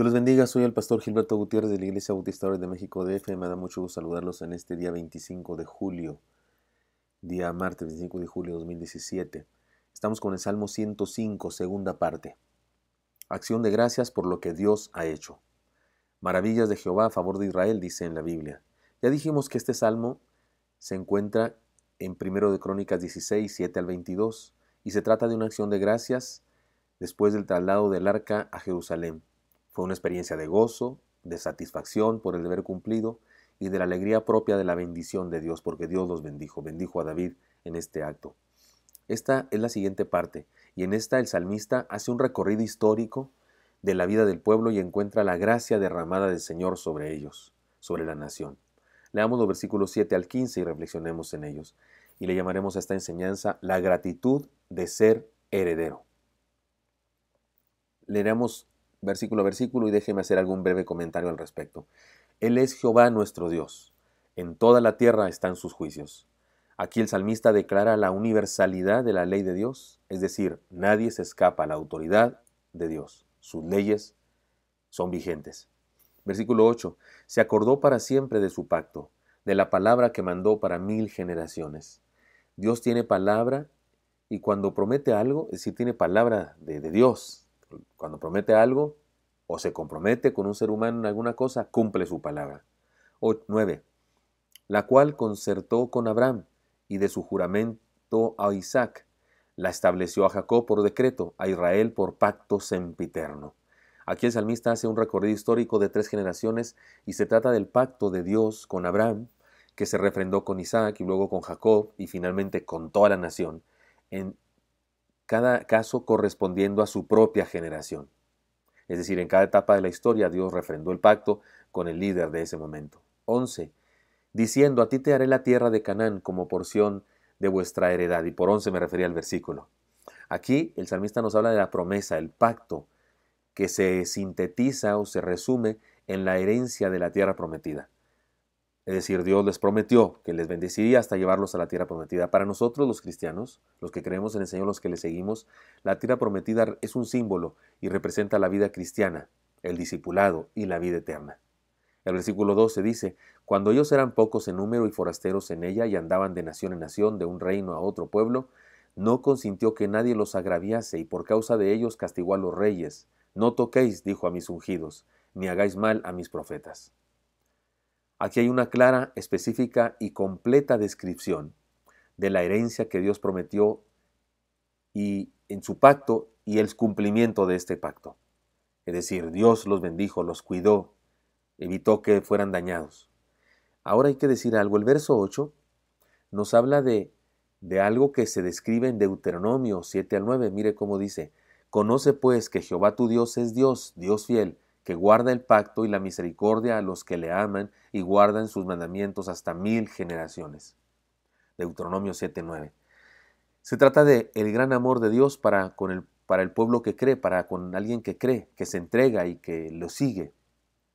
Dios los bendiga, soy el pastor Gilberto Gutiérrez de la Iglesia Bautista de México DF. Me da mucho gusto saludarlos en este día 25 de julio, día martes 25 de julio de 2017. Estamos con el Salmo 105, segunda parte. Acción de gracias por lo que Dios ha hecho. Maravillas de Jehová a favor de Israel, dice en la Biblia. Ya dijimos que este salmo se encuentra en 1 de Crónicas 16, 7 al 22, y se trata de una acción de gracias después del traslado del arca a Jerusalén. Fue una experiencia de gozo, de satisfacción por el deber cumplido y de la alegría propia de la bendición de Dios, porque Dios los bendijo a David en este acto. Esta es la siguiente parte, y en esta el salmista hace un recorrido histórico de la vida del pueblo y encuentra la gracia derramada del Señor sobre ellos, sobre la nación. Leamos los versículos 7 al 15 y reflexionemos en ellos, y le llamaremos a esta enseñanza la gratitud de ser heredero. Leeremos versículo a versículo y déjeme hacer algún breve comentario al respecto. Él es Jehová nuestro Dios. En toda la tierra están sus juicios. Aquí el salmista declara la universalidad de la ley de Dios, es decir, nadie se escapa a la autoridad de Dios. Sus leyes son vigentes. Versículo 8. Se acordó para siempre de su pacto, de la palabra que mandó para 1000 generaciones. Dios tiene palabra y cuando promete algo, es decir, tiene palabra de Dios. Cuando promete algo o se compromete con un ser humano en alguna cosa, cumple su palabra. 9. La cual concertó con Abraham y de su juramento a Isaac. La estableció a Jacob por decreto, a Israel por pacto sempiterno. Aquí el salmista hace un recorrido histórico de 3 generaciones y se trata del pacto de Dios con Abraham, que se refrendó con Isaac y luego con Jacob y finalmente con toda la nación, en cada caso correspondiendo a su propia generación. Es decir, en cada etapa de la historia Dios refrendó el pacto con el líder de ese momento. 11. Diciendo, a ti te haré la tierra de Canaán como porción de vuestra heredad. Y por 11 me refería al versículo. Aquí el salmista nos habla de la promesa, el pacto, que se sintetiza o se resume en la herencia de la tierra prometida. Es decir, Dios les prometió que les bendeciría hasta llevarlos a la tierra prometida. Para nosotros los cristianos, los que creemos en el Señor, los que le seguimos, la tierra prometida es un símbolo y representa la vida cristiana, el discipulado y la vida eterna. El versículo 12 dice, cuando ellos eran pocos en número y forasteros en ella y andaban de nación en nación, de un reino a otro pueblo, no consintió que nadie los agraviase y por causa de ellos castigó a los reyes. No toquéis, dijo a mis ungidos, ni hagáis mal a mis profetas. Aquí hay una clara, específica y completa descripción de la herencia que Dios prometió y en su pacto y el cumplimiento de este pacto. Es decir, Dios los bendijo, los cuidó, evitó que fueran dañados. Ahora hay que decir algo. El verso 8 nos habla de algo que se describe en Deuteronomio 7 al 9. Mire cómo dice, conoce pues que Jehová tu Dios es Dios, Dios fiel, que guarda el pacto y la misericordia a los que le aman y guardan sus mandamientos hasta 1000 generaciones. Deuteronomio 7:9. Se trata de el gran amor de Dios para el pueblo que cree, para con alguien que cree, que se entrega y que lo sigue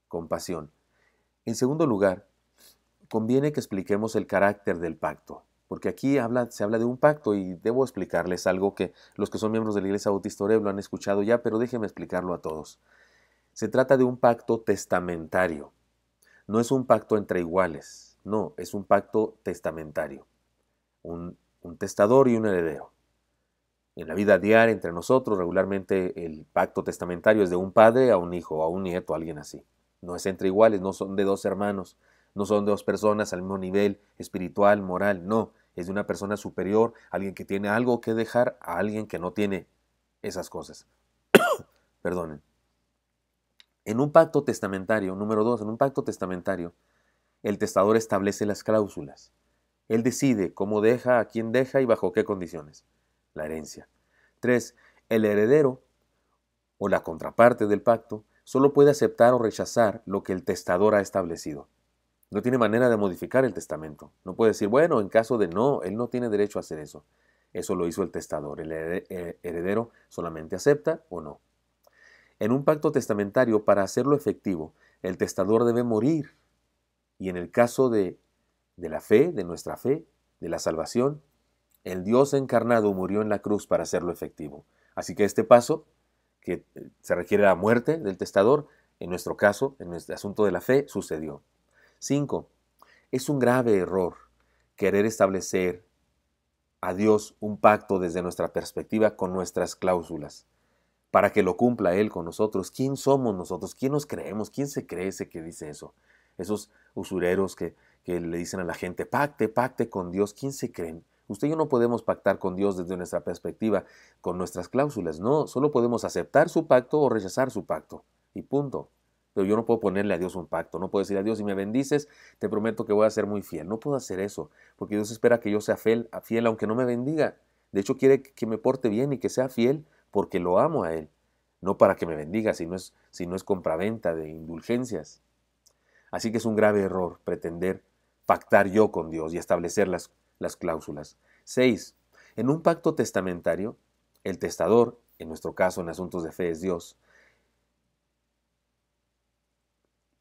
con pasión. En segundo lugar, conviene que expliquemos el carácter del pacto, porque aquí se habla de un pacto y debo explicarles algo que los que son miembros de la Iglesia Bautista Oreb lo han escuchado ya, pero déjenme explicarlo a todos. Se trata de un pacto testamentario. No es un pacto entre iguales, no, es un pacto testamentario. Un testador y un heredero. En la vida diaria entre nosotros, regularmente el pacto testamentario es de un padre a un hijo, a un nieto, a alguien así. No es entre iguales, no son de dos hermanos, no son de dos personas al mismo nivel espiritual, moral, no. Es de una persona superior, alguien que tiene algo que dejar a alguien que no tiene esas cosas. Perdonen. En un pacto testamentario, número 2, en un pacto testamentario, el testador establece las cláusulas. Él decide cómo deja, a quién deja y bajo qué condiciones. La herencia. 3. El heredero, o la contraparte del pacto, solo puede aceptar o rechazar lo que el testador ha establecido. No tiene manera de modificar el testamento. No puede decir, bueno, en caso de no, él no tiene derecho a hacer eso. Eso lo hizo el testador. El heredero solamente acepta o no. En un pacto testamentario, para hacerlo efectivo, el testador debe morir. Y en el caso de la fe, de nuestra fe, de la salvación, el Dios encarnado murió en la cruz para hacerlo efectivo. Así que este paso, que se requiere la muerte del testador, En nuestro caso, en este asunto de la fe, sucedió. 5. Es un grave error querer establecer a Dios un pacto desde nuestra perspectiva con nuestras cláusulas, para que lo cumpla Él con nosotros. ¿Quién somos nosotros? ¿Quién nos creemos? ¿Quién se cree ese que dice eso? Esos usureros que le dicen a la gente, pacte, pacte con Dios. ¿Quién se creen? Usted y yo no podemos pactar con Dios desde nuestra perspectiva, con nuestras cláusulas. No, solo podemos aceptar su pacto o rechazar su pacto. Y punto. Pero yo no puedo ponerle a Dios un pacto. No puedo decir a Dios, si me bendices, te prometo que voy a ser muy fiel. No puedo hacer eso, porque Dios espera que yo sea fiel aunque no me bendiga. De hecho, quiere que me porte bien y que sea fiel porque lo amo a Él. No para que me bendiga, si no es compraventa de indulgencias. Así que es un grave error pretender pactar yo con Dios y establecer las cláusulas. 6. En un pacto testamentario, el testador, en nuestro caso en asuntos de fe es Dios,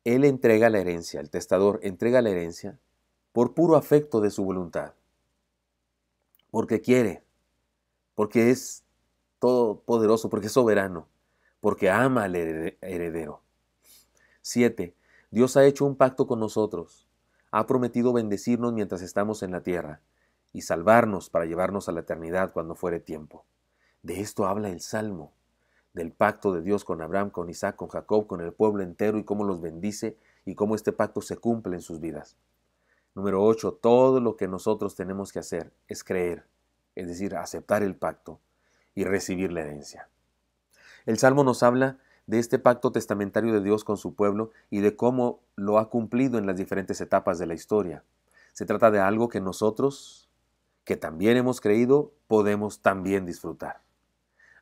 Él entrega la herencia, el testador entrega la herencia por puro afecto de su voluntad, porque quiere, porque es todopoderoso, porque es soberano, porque ama al heredero. 7. Dios ha hecho un pacto con nosotros. Ha prometido bendecirnos mientras estamos en la tierra y salvarnos para llevarnos a la eternidad cuando fuere tiempo. De esto habla el Salmo, del pacto de Dios con Abraham, con Isaac, con Jacob, con el pueblo entero y cómo los bendice y cómo este pacto se cumple en sus vidas. Número 8. Todo lo que nosotros tenemos que hacer es creer, es decir, aceptar el pacto y recibir la herencia. El Salmo nos habla de este pacto testamentario de Dios con su pueblo y de cómo lo ha cumplido en las diferentes etapas de la historia. Se trata de algo que nosotros, que también hemos creído, podemos también disfrutar.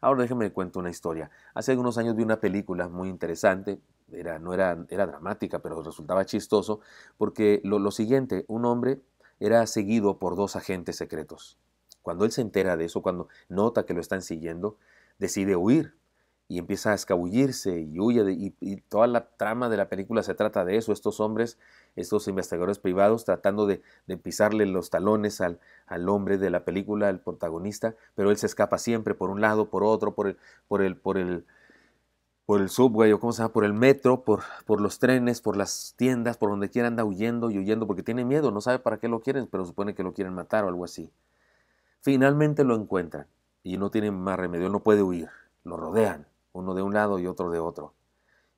Ahora déjenme cuento una historia. Hace algunos años vi una película muy interesante, era dramática, pero resultaba chistoso, porque lo siguiente, un hombre era seguido por dos agentes secretos. Cuando él se entera de eso, cuando nota que lo están siguiendo, decide huir y empieza a escabullirse y huye, y toda la trama de la película se trata de eso, estos hombres, estos investigadores privados tratando de pisarle los talones al hombre de la película, al protagonista, pero él se escapa siempre por un lado, por otro, por el subway o cómo se llama, por el metro, por los trenes, por las tiendas, por donde quiera anda huyendo y huyendo porque tiene miedo, no sabe para qué lo quieren, pero supone que lo quieren matar o algo así. Finalmente lo encuentran y no tiene más remedio, él no puede huir, lo rodean, uno de un lado y otro de otro.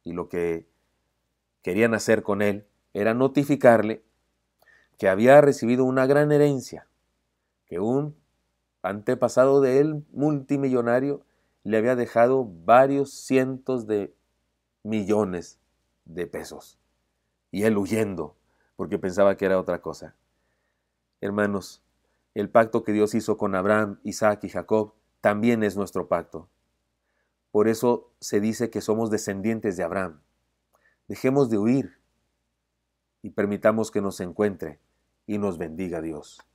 Y lo que querían hacer con él era notificarle que había recibido una gran herencia, que un antepasado de él, multimillonario, le había dejado varios cientos de millones de pesos. Y él huyendo, porque pensaba que era otra cosa. Hermanos, el pacto que Dios hizo con Abraham, Isaac y Jacob también es nuestro pacto. Por eso se dice que somos descendientes de Abraham. Dejemos de huir y permitamos que nos encuentre y nos bendiga Dios,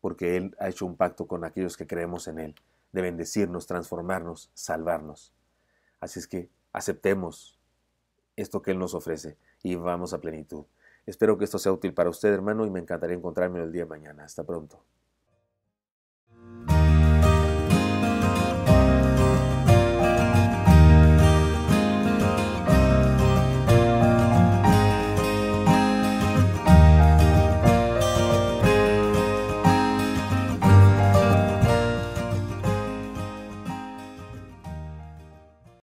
porque Él ha hecho un pacto con aquellos que creemos en Él, de bendecirnos, transformarnos, salvarnos. Así es que aceptemos esto que Él nos ofrece y vamos a plenitud. Espero que esto sea útil para usted, hermano, y me encantaría encontrarme el día de mañana. Hasta pronto.